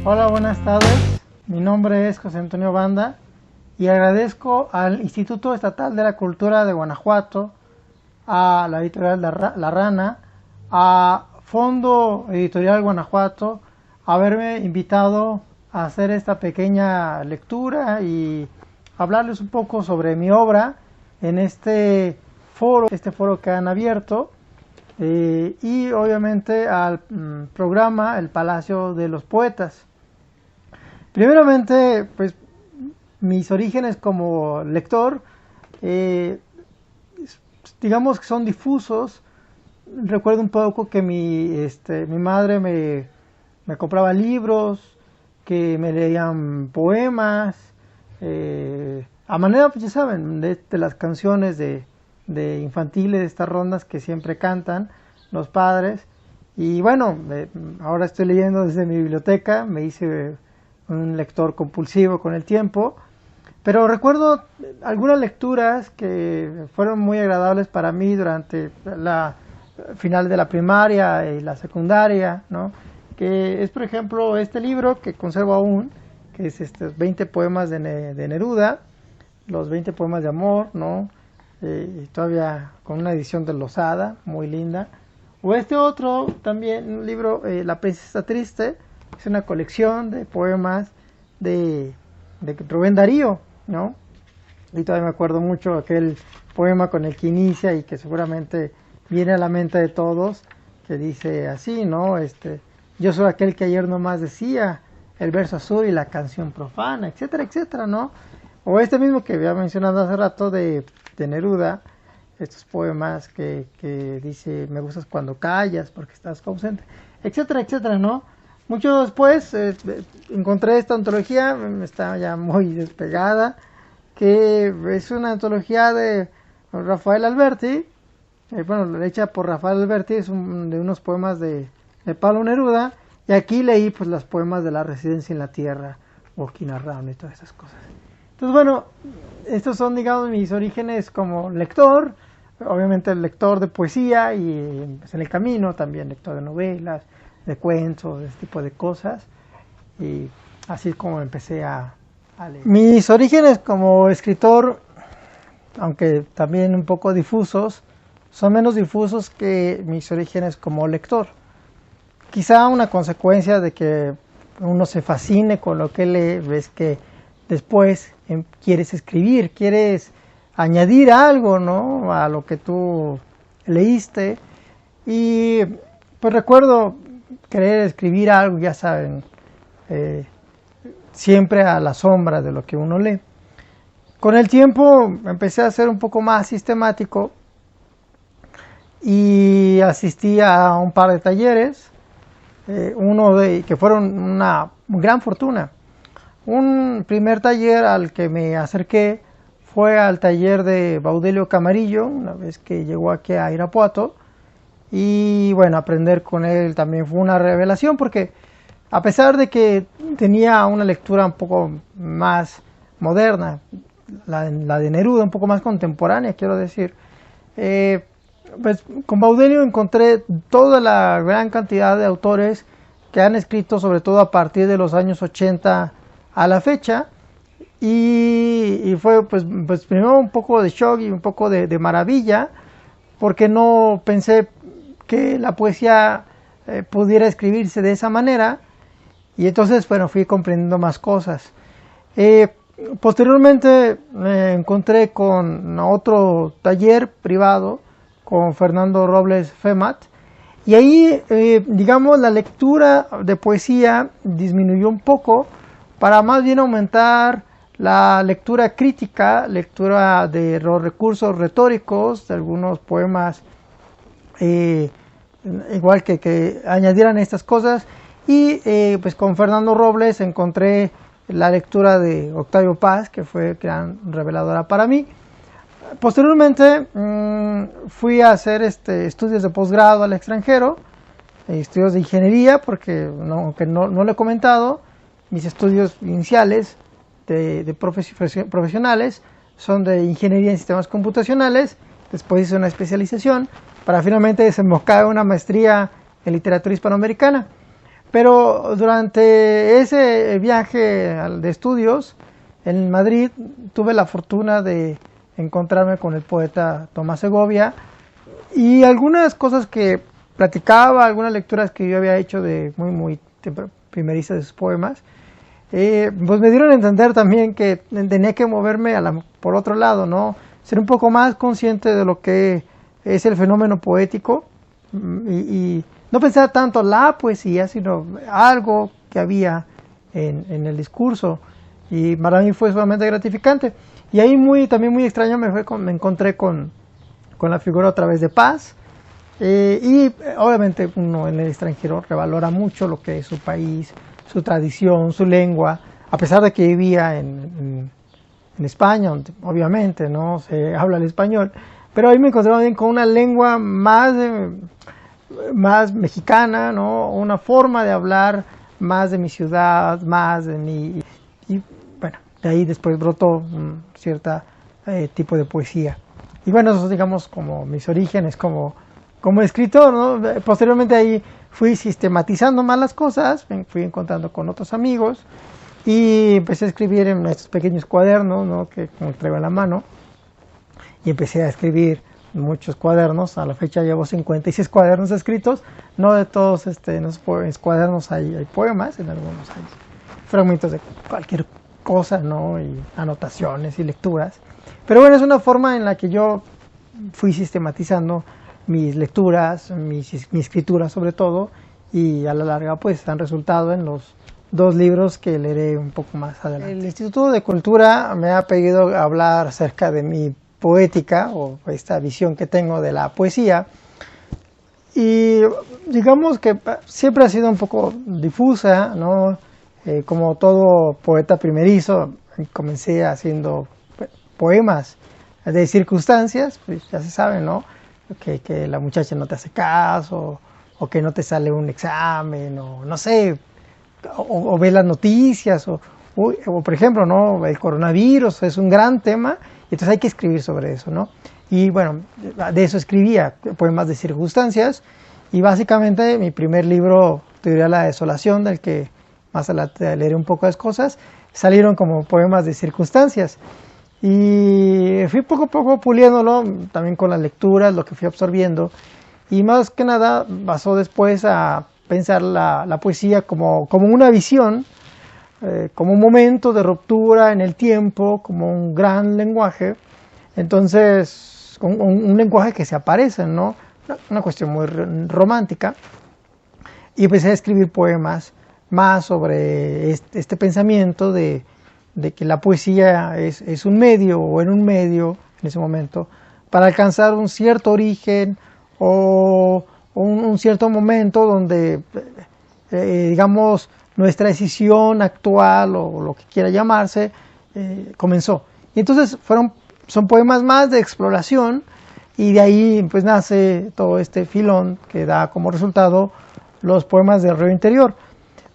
Hola, buenas tardes. Mi nombre es José Antonio Banda y agradezco al Instituto Estatal de la Cultura de Guanajuato, a la editorial La Rana, a Fondo Editorial Guanajuato, haberme invitado a hacer esta pequeña lectura y hablarles un poco sobre mi obra en este foro que han abierto, y obviamente al programa El Palacio de los Poetas. Primeramente, pues mis orígenes como lector, digamos que son difusos. Recuerdo un poco que mi madre me compraba libros, que me leían poemas, a manera, pues ya saben, de las canciones de infantiles, de estas rondas que siempre cantan los padres. Y bueno, ahora estoy leyendo desde mi biblioteca, me hice un lector compulsivo con el tiempo, pero recuerdo algunas lecturas que fueron muy agradables para mí durante la final de la primaria y la secundaria, ¿no? Que es, por ejemplo, este libro que conservo aún, que es 20 poemas de Neruda, los 20 poemas de amor, ¿no? Y todavía con una edición de Losada, muy linda. O este otro, también un libro, La Princesa Triste, es una colección de poemas de Rubén Darío, ¿no? Y todavía me acuerdo mucho aquel poema con el que inicia y que seguramente viene a la mente de todos, que dice así, ¿no? Yo soy aquel que ayer nomás decía, el verso azul y la canción profana, etcétera, etcétera, ¿no? O este mismo que había mencionado hace rato de Neruda, estos poemas que dice, me gustas cuando callas porque estás ausente, etcétera, etcétera, ¿no? Mucho después encontré esta antología, está ya muy despegada, que es una antología de Rafael Alberti, bueno, hecha por Rafael Alberti, es de unos poemas de Pablo Neruda, y aquí leí pues los poemas de La Residencia en la Tierra, Walking Around y todas esas cosas. Entonces, bueno, estos son, digamos, mis orígenes como lector, obviamente el lector de poesía y pues, en el camino también lector de novelas, de cuentos, de este tipo de cosas, y así es como empecé a leer. Mis orígenes como escritor, aunque también un poco difusos, son menos difusos que mis orígenes como lector. Quizá una consecuencia de que uno se fascine con lo que lee, ves que después quieres escribir, quieres añadir algo, ¿no?, a lo que tú leíste. Y pues recuerdo querer escribir algo, ya saben, siempre a la sombra de lo que uno lee. Con el tiempo empecé a ser un poco más sistemático y asistí a un par de talleres, que fueron una gran fortuna. Un primer taller al que me acerqué fue al taller de Baudelio Camarillo, una vez que llegó aquí a Irapuato, y bueno, aprender con él también fue una revelación, porque a pesar de que tenía una lectura un poco más moderna, la de Neruda un poco más contemporánea, quiero decir, pues con Baudelio encontré toda la gran cantidad de autores que han escrito, sobre todo a partir de los años 80 a la fecha, y fue pues primero un poco de shock y un poco de maravilla, porque no pensé que la poesía pudiera escribirse de esa manera, y entonces bueno, fui comprendiendo más cosas. Posteriormente me encontré con otro taller privado con Fernando Robles Femat, y ahí digamos la lectura de poesía disminuyó un poco para más bien aumentar la lectura crítica, lectura de los recursos retóricos, de algunos poemas, igual que añadieran estas cosas. Y pues con Fernando Robles encontré la lectura de Octavio Paz, que fue gran reveladora para mí. Posteriormente fui a hacer estudios de posgrado al extranjero, estudios de ingeniería, porque aunque no lo he comentado, mis estudios iniciales de profesionales son de ingeniería en sistemas computacionales. Después hice una especialización para finalmente desembocar una maestría en literatura hispanoamericana. Pero durante ese viaje de estudios en Madrid tuve la fortuna de encontrarme con el poeta Tomás Segovia y algunas cosas que platicaba, algunas lecturas que yo había hecho de muy primerizas de sus poemas, pues me dieron a entender también que tenía que moverme por otro lado, ¿no? Ser un poco más consciente de lo que es el fenómeno poético y no pensar tanto la poesía, sino algo que había en el discurso. Y para mí fue sumamente gratificante. Y ahí también muy extraño me encontré con la figura otra vez de Paz. Y obviamente uno en el extranjero revalora mucho lo que es su país, su tradición, su lengua, a pesar de que vivía en España, donde obviamente no se habla el español, pero ahí me encontré bien con una lengua más mexicana, ¿no? Una forma de hablar más de mi ciudad, más de mi... Y bueno, de ahí después brotó un cierto tipo de poesía. Y bueno, esos digamos como mis orígenes como escritor, ¿no? Posteriormente ahí fui sistematizando más las cosas, me fui encontrando con otros amigos y empecé a escribir en estos pequeños cuadernos, ¿no? Que como traigo en la mano, y empecé a escribir muchos cuadernos. A la fecha llevo 56 cuadernos escritos, no de todos en los cuadernos hay poemas, en algunos hay fragmentos de cualquier cosa, ¿no? Y anotaciones y lecturas, pero bueno, es una forma en la que yo fui sistematizando mis lecturas, mi escritura sobre todo, y a la larga pues han resultado en los 2 libros que leeré un poco más adelante. El Instituto de Cultura me ha pedido hablar acerca de mi poética o esta visión que tengo de la poesía, y digamos que siempre ha sido un poco difusa, ¿no? Como todo poeta primerizo, comencé haciendo poemas de circunstancias, pues ya se sabe, ¿no? Que la muchacha no te hace caso, o que no te sale un examen, o no sé, o ves las noticias, o por ejemplo, ¿no? El coronavirus es un gran tema, y entonces hay que escribir sobre eso, ¿no? Y bueno, de eso escribía poemas de circunstancias, y básicamente mi primer libro, Teoría de la Desolación, del que más adelante leeré un poco las cosas, salieron como poemas de circunstancias. Y fui poco a poco puliéndolo, también con las lecturas, lo que fui absorbiendo, y más que nada pasó después a pensar la poesía como una visión, como un momento de ruptura en el tiempo, como un gran lenguaje. Entonces, un lenguaje que se aparece, ¿no? Una cuestión muy romántica, y empecé a escribir poemas más sobre este pensamiento de que la poesía es un medio, o en un medio en ese momento, para alcanzar un cierto origen o un cierto momento donde, digamos, nuestra decisión actual o lo que quiera llamarse, comenzó. Y entonces son poemas más de exploración, y de ahí pues nace todo este filón que da como resultado los poemas del Río Interior.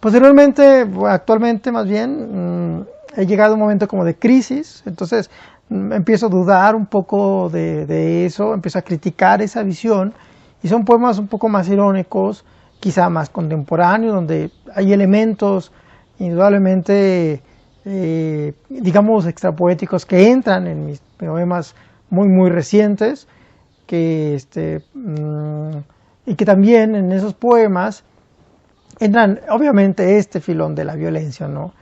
Posteriormente, actualmente más bien, he llegado a un momento como de crisis, entonces empiezo a dudar un poco de eso, empiezo a criticar esa visión, y son poemas un poco más irónicos, quizá más contemporáneos, donde hay elementos indudablemente, digamos, extrapoéticos que entran en mis poemas muy recientes, y que también en esos poemas entran obviamente este filón de la violencia, ¿no?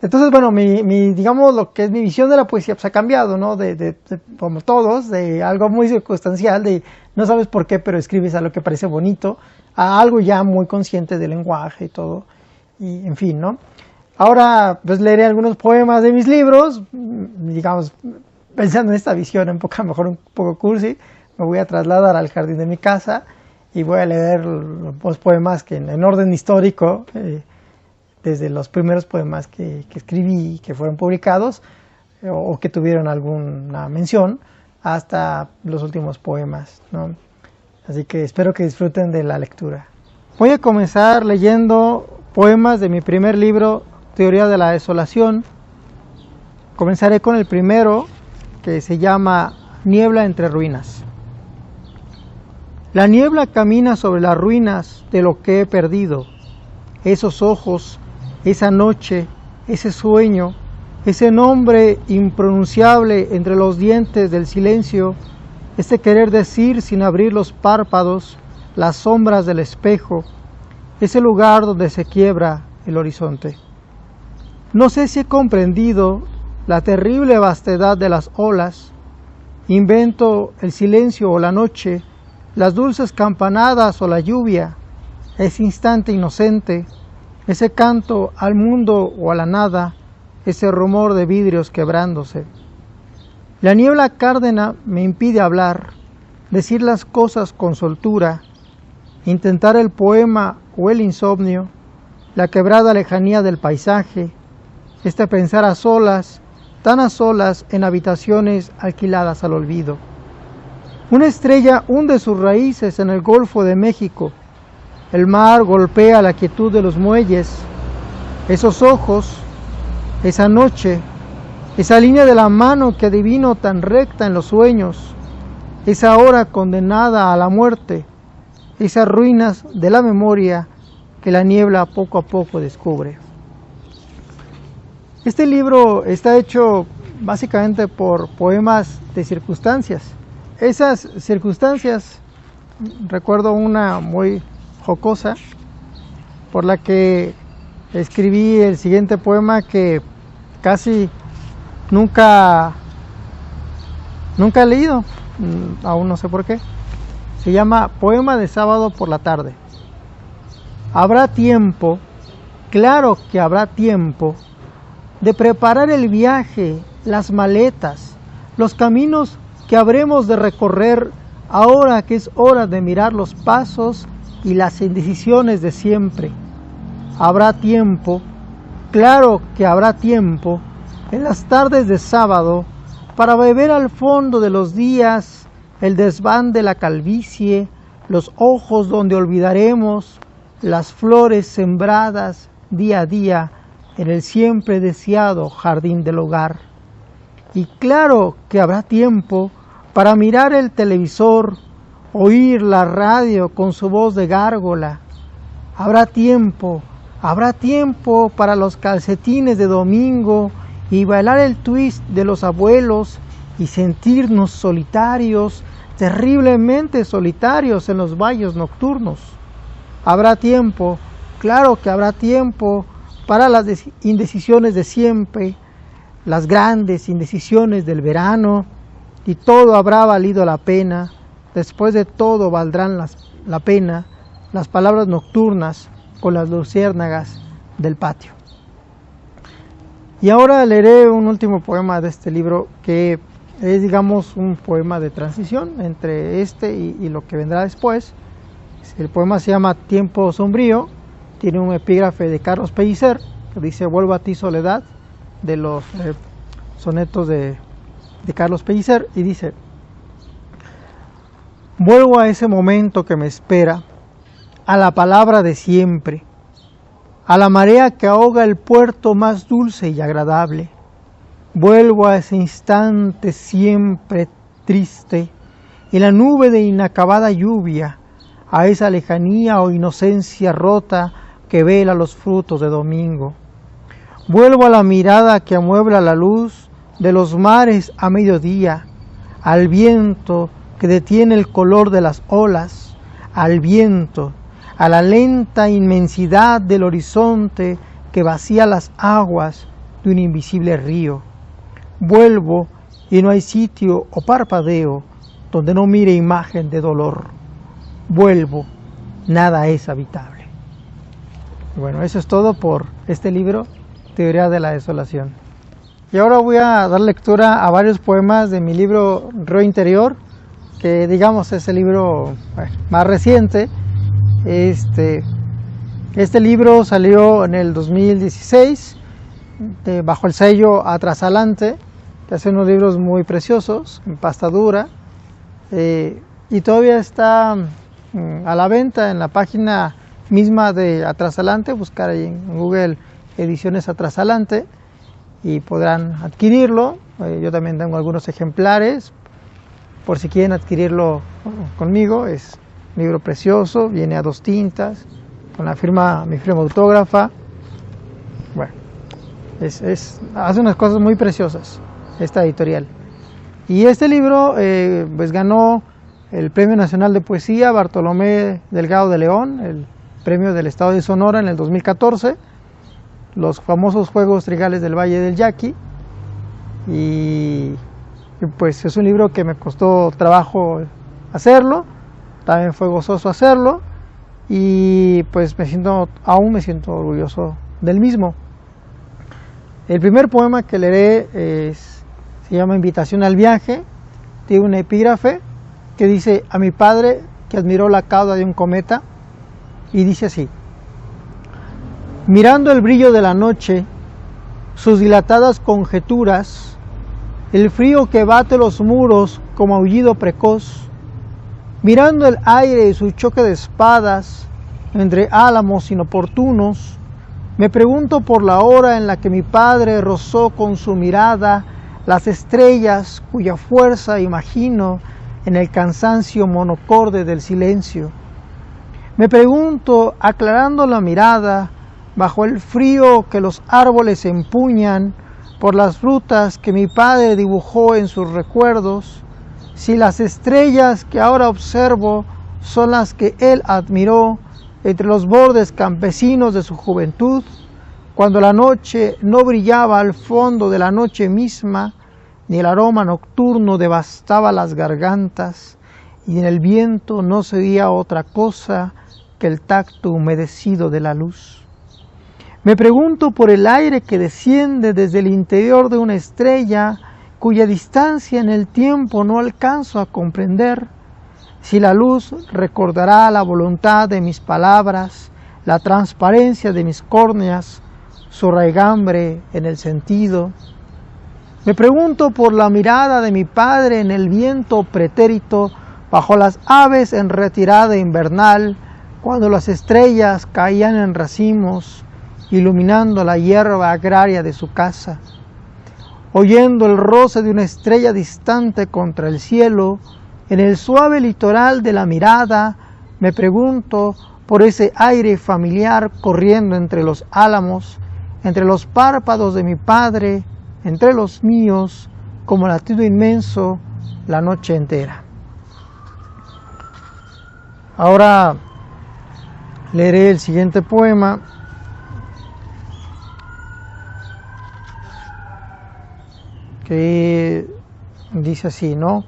Entonces, bueno, digamos, lo que es mi visión de la poesía pues ha cambiado, ¿no? Como todos, de algo muy circunstancial, de no sabes por qué, pero escribes algo que parece bonito, a algo ya muy consciente del lenguaje y todo, y en fin, ¿no? Ahora, pues leeré algunos poemas de mis libros, digamos, pensando en esta visión un poco, a lo mejor un poco cursi. Me voy a trasladar al jardín de mi casa y voy a leer los poemas que en orden histórico, desde los primeros poemas que escribí y que fueron publicados, o que tuvieron alguna mención, hasta los últimos poemas, ¿no? Así que espero que disfruten de la lectura. Voy a comenzar leyendo poemas de mi primer libro, Teoría de la Desolación. Comenzaré con el primero, que se llama Niebla entre ruinas. La niebla camina sobre las ruinas de lo que he perdido. esos ojos, esa noche, ese sueño, ese nombre impronunciable entre los dientes del silencio, este querer decir sin abrir los párpados, las sombras del espejo, ese lugar donde se quiebra el horizonte. No sé si he comprendido la terrible vastedad de las olas, invento el silencio o la noche, las dulces campanadas o la lluvia, ese instante inocente, ese canto al mundo o a la nada, ese rumor de vidrios quebrándose. La niebla cárdena me impide hablar, decir las cosas con soltura, intentar el poema o el insomnio, la quebrada lejanía del paisaje, este pensar a solas, tan a solas en habitaciones alquiladas al olvido. Una estrella hunde sus raíces en el Golfo de México, el mar golpea la quietud de los muelles, esos ojos, esa noche, esa línea de la mano que adivino tan recta en los sueños, esa hora condenada a la muerte, esas ruinas de la memoria que la niebla poco a poco descubre. Este libro está hecho básicamente por poemas de circunstancias. Esas circunstancias, recuerdo una muy jocosa, por la que escribí el siguiente poema que casi nunca he leído, aún no sé por qué. Se llama Poema de sábado por la tarde. Habrá tiempo, claro que habrá tiempo, de preparar el viaje, las maletas, los caminos que habremos de recorrer ahora que es hora de mirar los pasos y las indecisiones de siempre. Habrá tiempo, claro que habrá tiempo, en las tardes de sábado, para beber al fondo de los días el desván de la calvicie, los ojos donde olvidaremos las flores sembradas día a día en el siempre deseado jardín del hogar. Y claro que habrá tiempo para mirar el televisor, oír la radio con su voz de gárgola. Habrá tiempo para los calcetines de domingo y bailar el twist de los abuelos y sentirnos solitarios, terriblemente solitarios en los valles nocturnos. Habrá tiempo, claro que habrá tiempo para las indecisiones de siempre, las grandes indecisiones del verano, y todo habrá valido la pena. Después de todo valdrán la pena las palabras nocturnas con las luciérnagas del patio. Y ahora leeré un último poema de este libro que es, digamos, un poema de transición entre este y lo que vendrá después. El poema se llama Tiempo Sombrío, tiene un epígrafe de Carlos Pellicer que dice: vuelvo a ti soledad, de los sonetos de Carlos Pellicer, y dice: vuelvo a ese momento que me espera, a la palabra de siempre, a la marea que ahoga el puerto más dulce y agradable. Vuelvo a ese instante siempre triste, y la nube de inacabada lluvia, a esa lejanía o inocencia rota que vela los frutos de domingo. Vuelvo a la mirada que amuebla la luz de los mares a mediodía, al viento que detiene el color de las olas, al viento, a la lenta inmensidad del horizonte que vacía las aguas de un invisible río. Vuelvo y no hay sitio o parpadeo donde no mire imagen de dolor. Vuelvo, nada es habitable. Bueno, eso es todo por este libro, Teoría de la Desolación. Y ahora voy a dar lectura a varios poemas de mi libro Río Interior, que digamos es el libro más reciente. Este libro salió en el 2016 bajo el sello Atrasalante, que hace unos libros muy preciosos, en pasta dura, y todavía está a la venta en la página misma de Atrasalante. Buscar ahí en Google Ediciones Atrasalante y podrán adquirirlo. Yo también tengo algunos ejemplares por si quieren adquirirlo conmigo. Es un libro precioso, viene a 2 tintas, con mi firma autógrafa. Bueno, hace unas cosas muy preciosas esta editorial. Y este libro pues ganó el Premio Nacional de Poesía Bartolomé Delgado de León, el premio del Estado de Sonora en el 2014, los famosos Juegos Trigales del Valle del Yaqui, y pues es un libro que me costó trabajo hacerlo, también fue gozoso hacerlo, y pues aún me siento orgulloso del mismo. El primer poema que leeré se llama Invitación al viaje, tiene un epígrafe que dice: a mi padre que admiró la cauda de un cometa, y dice así: mirando el brillo de la noche, sus dilatadas conjeturas, el frío que bate los muros como aullido precoz, mirando el aire y su choque de espadas entre álamos inoportunos, me pregunto por la hora en la que mi padre rozó con su mirada las estrellas cuya fuerza imagino en el cansancio monocorde del silencio. Me pregunto, aclarando la mirada, bajo el frío que los árboles empuñan, por las frutas que mi padre dibujó en sus recuerdos, si las estrellas que ahora observo son las que él admiró entre los bordes campesinos de su juventud, cuando la noche no brillaba al fondo de la noche misma, ni el aroma nocturno devastaba las gargantas, y en el viento no se oía otra cosa que el tacto humedecido de la luz. Me pregunto por el aire que desciende desde el interior de una estrella, cuya distancia en el tiempo no alcanzo a comprender, si la luz recordará la voluntad de mis palabras, la transparencia de mis córneas, su raigambre en el sentido. Me pregunto por la mirada de mi padre en el viento pretérito, bajo las aves en retirada invernal, cuando las estrellas caían en racimos, iluminando la hierba agraria de su casa. Oyendo el roce de una estrella distante contra el cielo, en el suave litoral de la mirada, me pregunto por ese aire familiar corriendo entre los álamos, entre los párpados de mi padre, entre los míos, como latido inmenso, la noche entera. Ahora leeré el siguiente poema, que dice así, ¿no?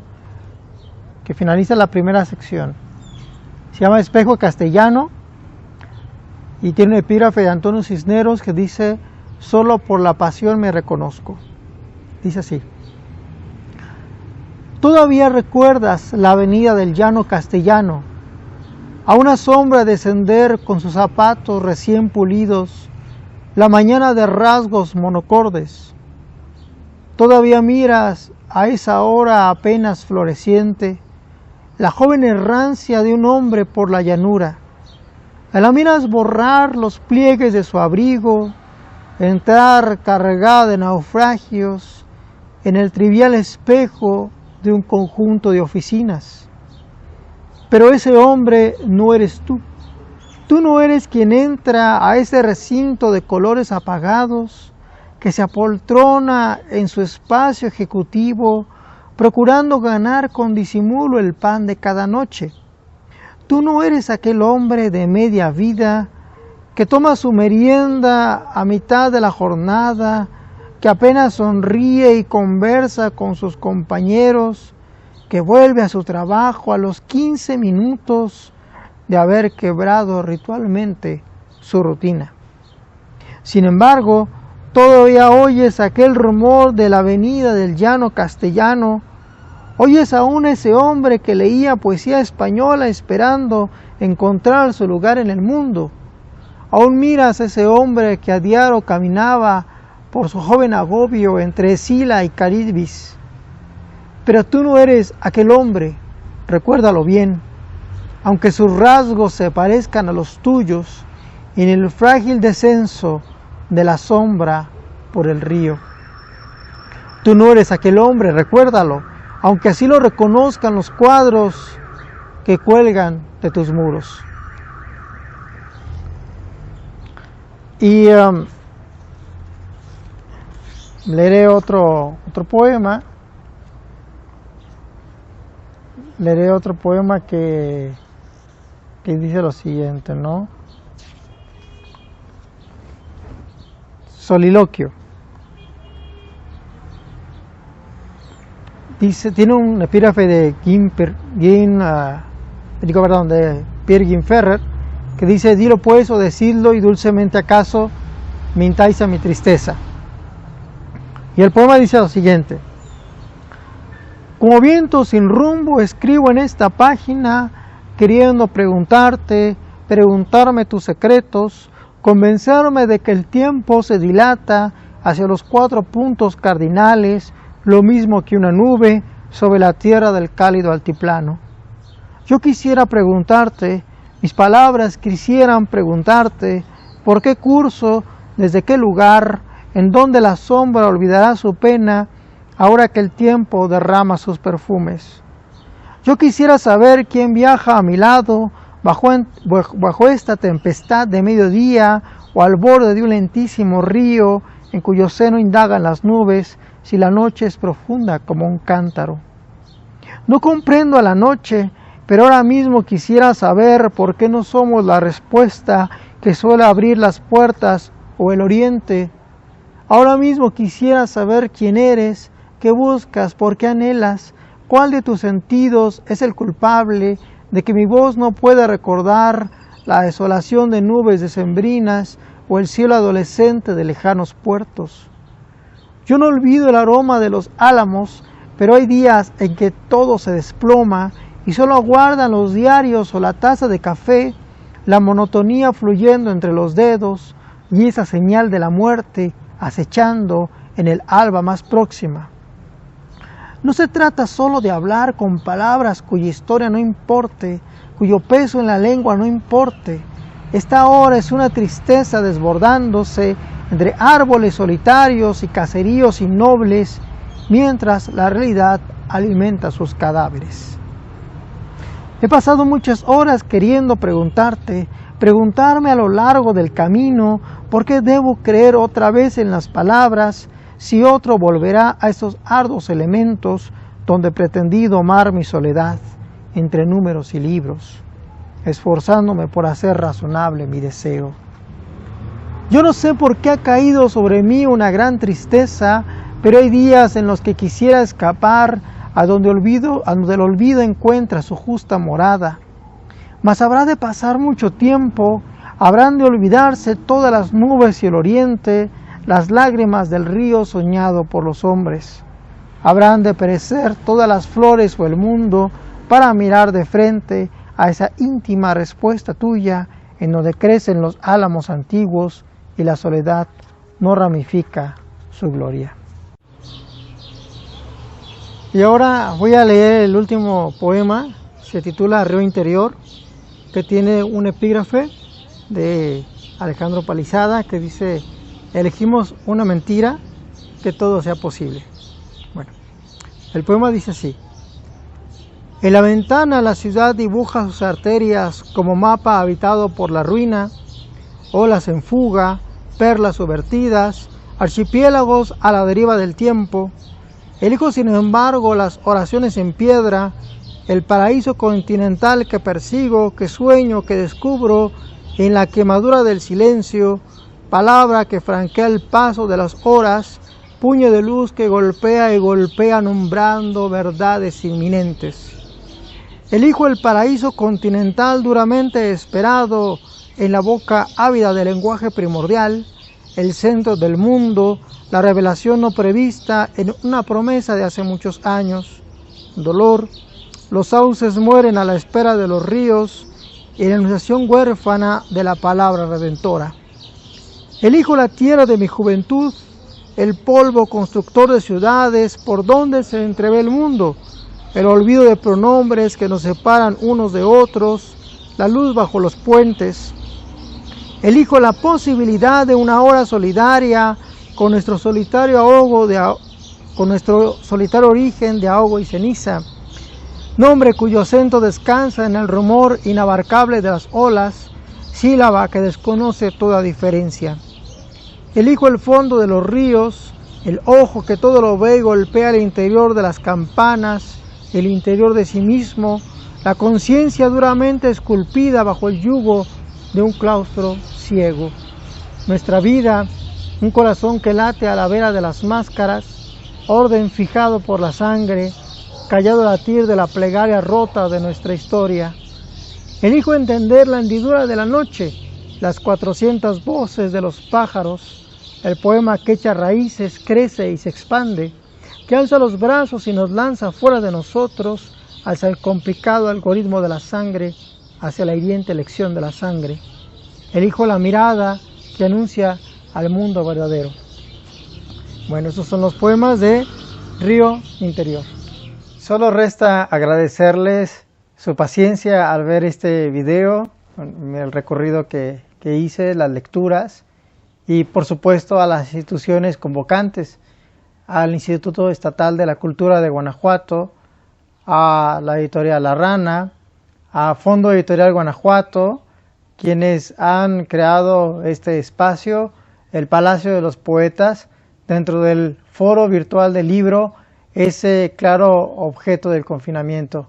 Que finaliza la primera sección. Se llama Espejo Castellano y tiene un epígrafe de Antonio Cisneros que dice: solo por la pasión me reconozco. Dice así: todavía recuerdas la avenida del llano castellano, a una sombra descender con sus zapatos recién pulidos, la mañana de rasgos monocordes. Todavía miras a esa hora apenas floreciente la joven errancia de un hombre por la llanura. La miras borrar los pliegues de su abrigo, entrar cargada de naufragios en el trivial espejo de un conjunto de oficinas. Pero ese hombre no eres tú. Tú no eres quien entra a ese recinto de colores apagados, que se apoltrona en su espacio ejecutivo, procurando ganar con disimulo el pan de cada noche. Tú no eres aquel hombre de media vida que toma su merienda a mitad de la jornada, que apenas sonríe y conversa con sus compañeros, que vuelve a su trabajo a los 15 minutos de haber quebrado ritualmente su rutina. Sin embargo, todavía oyes aquel rumor de la avenida del llano castellano, oyes aún a ese hombre que leía poesía española esperando encontrar su lugar en el mundo. Aún miras a ese hombre que a diario caminaba por su joven agobio entre Sila y Caribdis. Pero tú no eres aquel hombre, recuérdalo bien, aunque sus rasgos se parezcan a los tuyos en el frágil descenso de la sombra por el río. Tú no eres aquel hombre, recuérdalo, aunque así lo reconozcan los cuadros que cuelgan de tus muros. Y leeré otro poema. Leeré otro poema que dice lo siguiente, ¿no? Soliloquio. Dice, tiene un epígrafe de Pierre Guin Ferrer, que dice: dilo pues o decidlo, y dulcemente acaso mintáis a mi tristeza. Y el poema dice lo siguiente: como viento sin rumbo escribo en esta página, queriendo preguntarme tus secretos, convencerme de que el tiempo se dilata hacia los 4 puntos cardinales, lo mismo que una nube sobre la tierra del cálido altiplano. Yo quisiera preguntarte, mis palabras quisieran preguntarte, ¿por qué curso, desde qué lugar, en donde la sombra olvidará su pena, ahora que el tiempo derrama sus perfumes? Yo quisiera saber quién viaja a mi lado, bajo esta tempestad de mediodía, o al borde de un lentísimo río, en cuyo seno indagan las nubes, si la noche es profunda como un cántaro. No comprendo a la noche, pero ahora mismo quisiera saber por qué no somos la respuesta que suele abrir las puertas o el oriente. Ahora mismo quisiera saber quién eres, qué buscas, por qué anhelas, cuál de tus sentidos es el culpable de que mi voz no pueda recordar la desolación de nubes decembrinas o el cielo adolescente de lejanos puertos. Yo no olvido el aroma de los álamos, pero hay días en que todo se desploma y solo aguardan los diarios o la taza de café, la monotonía fluyendo entre los dedos y esa señal de la muerte acechando en el alba más próxima. No se trata solo de hablar con palabras cuya historia no importe, cuyo peso en la lengua no importe. Esta hora es una tristeza desbordándose entre árboles solitarios y caseríos innobles, mientras la realidad alimenta sus cadáveres. He pasado muchas horas queriendo preguntarme a lo largo del camino por qué debo creer otra vez en las palabras, si otro volverá a esos arduos elementos donde pretendí domar mi soledad entre números y libros, esforzándome por hacer razonable mi deseo. Yo no sé por qué ha caído sobre mí una gran tristeza, pero hay días en los que quisiera escapar a donde el olvido encuentra su justa morada. Mas habrá de pasar mucho tiempo, habrán de olvidarse todas las nubes y el oriente, las lágrimas del río soñado por los hombres. Habrán de perecer todas las flores o el mundo para mirar de frente a esa íntima respuesta tuya en donde crecen los álamos antiguos y la soledad no ramifica su gloria. Y ahora voy a leer el último poema, se titula Río Interior, que tiene un epígrafe de Alejandro Palizada que dice: elegimos una mentira, que todo sea posible. Bueno, el poema dice así: en la ventana la ciudad dibuja sus arterias como mapa habitado por la ruina, olas en fuga, perlas subvertidas, archipiélagos a la deriva del tiempo. Elijo sin embargo las oraciones en piedra, el paraíso continental que persigo, que sueño, que descubro en la quemadura del silencio, palabra que franquea el paso de las horas, puño de luz que golpea y golpea nombrando verdades inminentes. Elijo el paraíso continental duramente esperado en la boca ávida del lenguaje primordial, el centro del mundo, la revelación no prevista en una promesa de hace muchos años. Dolor, los sauces mueren a la espera de los ríos y la enunciación huérfana de la palabra redentora. Elijo la tierra de mi juventud, el polvo constructor de ciudades por donde se entrevé el mundo, el olvido de pronombres que nos separan unos de otros, la luz bajo los puentes. Elijo la posibilidad de una hora solidaria con nuestro solitario origen de ahogo y ceniza, nombre cuyo acento descansa en el rumor inabarcable de las olas, sílaba que desconoce toda diferencia. Elijo el fondo de los ríos, el ojo que todo lo ve y golpea el interior de las campanas, el interior de sí mismo, la conciencia duramente esculpida bajo el yugo de un claustro ciego. Nuestra vida, un corazón que late a la vera de las máscaras, orden fijado por la sangre, callado latir de la plegaria rota de nuestra historia. Elijo entender la hendidura de la noche, las 400 voces de los pájaros, el poema que echa raíces, crece y se expande, que alza los brazos y nos lanza fuera de nosotros hacia el complicado algoritmo de la sangre, hacia la hiriente elección de la sangre. Elijo la mirada que anuncia al mundo verdadero. Bueno, esos son los poemas de Río Interior. Solo resta agradecerles su paciencia al ver este video, el recorrido que hice, las lecturas, y por supuesto a las instituciones convocantes, al Instituto Estatal de la Cultura de Guanajuato, a la editorial La Rana, a Fondo Editorial Guanajuato, quienes han creado este espacio, el Palacio de los Poetas, dentro del foro virtual del libro, ese claro objeto del confinamiento.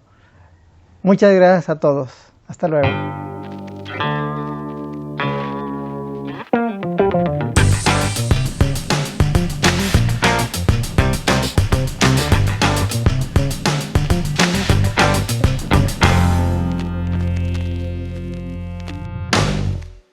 Muchas gracias a todos. Hasta luego.